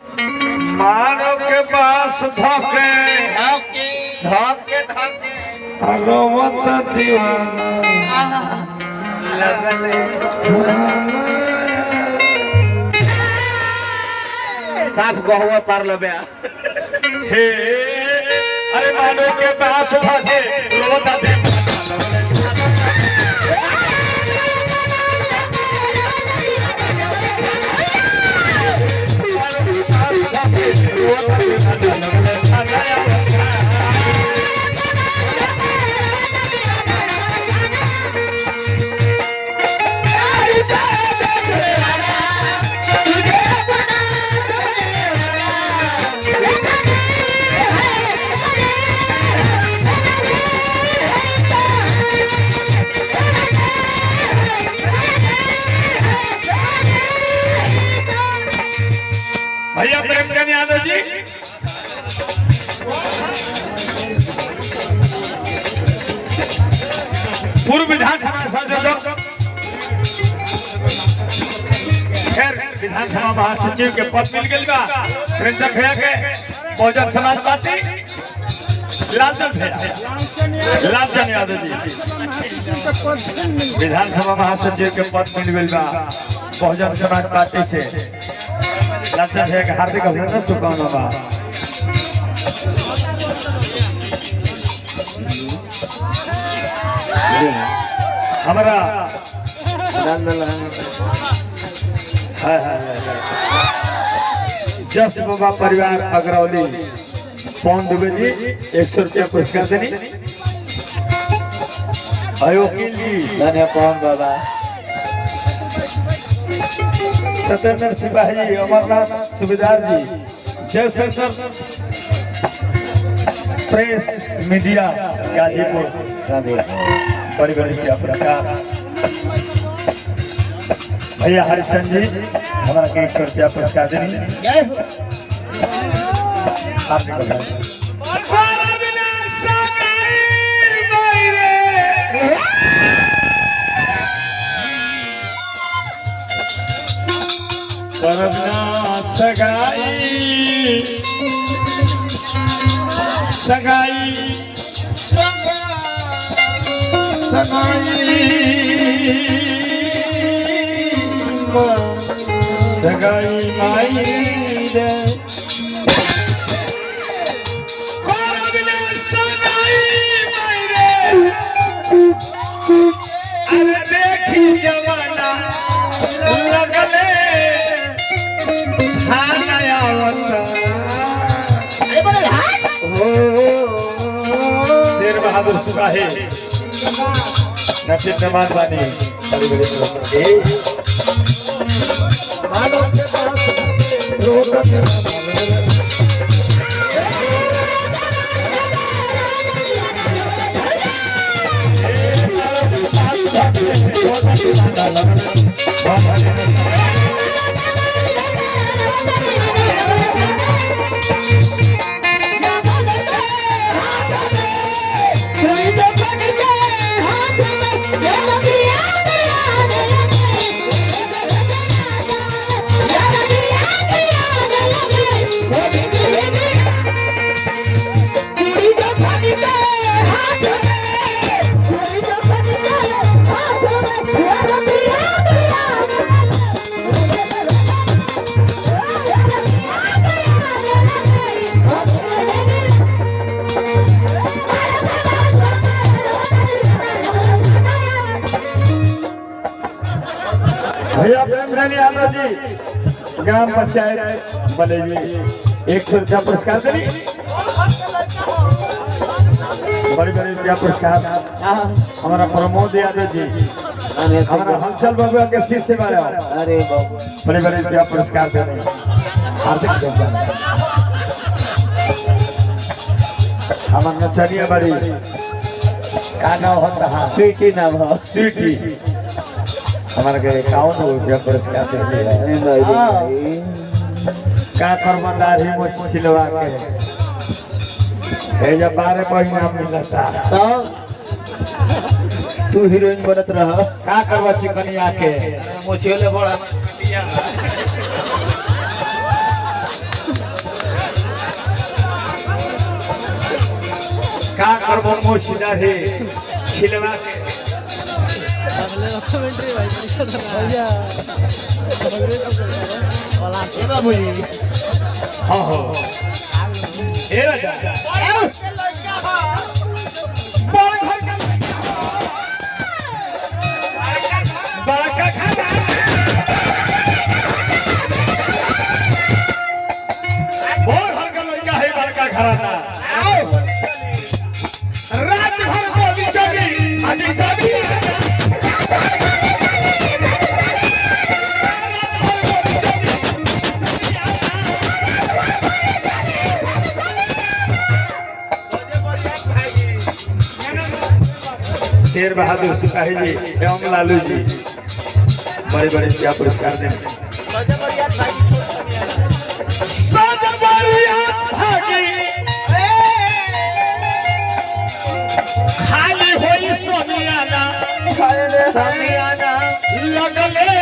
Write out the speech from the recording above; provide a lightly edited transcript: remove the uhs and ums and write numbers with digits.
मानो के पास धोके धोके धोके रोवत दीवाना लगले साफ गहुआ पार लबे हे अरे मानो के पास धोके रोवत दीवाना भैया प्रेमचंद यादव जी पूर्व विधानसभा सदस्य खैर विधानसभा महासचिव के पद मिल गई बा प्रेमचंद भैया के बहुजन समाज पार्टी लालचंद यादव जी विधानसभा महासचिव के पद मिल गई बा बहुजन समाज पार्टी से लालचंद भैया के हार्दिक अभिनंदन शुभकामना बा हमारा जस बाबा परिवार अग्रौली पवन दुबे जी 100 रुपया पुरस्कार देनी अयोकिल जी धन्यवाद पवन बाबा सत्येंद्र सिपाही अमरनाथ सुबेदार जी जयशंकर प्रेस मीडिया गाजीपुर बड़ी बड़ी पुरस्कार भैया हरिचंद जी हमारा के 100 रुपया पुरस्कार देनी सगाई सगाई सगाई माई रे अरे देखी जमाना लगले नया शेर बहादुर सिपाही नफीस नमाज बानी भैया प्रेमचंद यादव जी ग्राम पंचायत बने जी 100 रुपया पुरस्कार देनी बड़ी बड़ी रुपया पुरस्कार हमारा प्रमोद यादव जी हमारा हंसल बाबू के शिष्य वाला अरे बाबू बड़े बड़े रुपया पुरस्कार देने हार्दिक हमारा नचनिया बड़ी का नाम होता है स्वीटी नाम हो स्वीटी हमारे के 51 रुपया पुरस्कार देते हैं का कर्मदार ही मुझ सिलवा के जब 12 महीना मिलता तो तू हीरोइन बनत रह का करवा चिकनिया के मुझे ले बड़ा कर मोमो सीधा है छिलवा के हाँ हाँ ए राजा बड़का खाना बहुत हल्का लड़का है बड़का घराना रात भर गोली चली आगे सभी शेर बहादुर सिपाही जी एवं लालू जी बड़े बड़े क्या पुरस्कार देंगे खाली होई सोनियाना लगले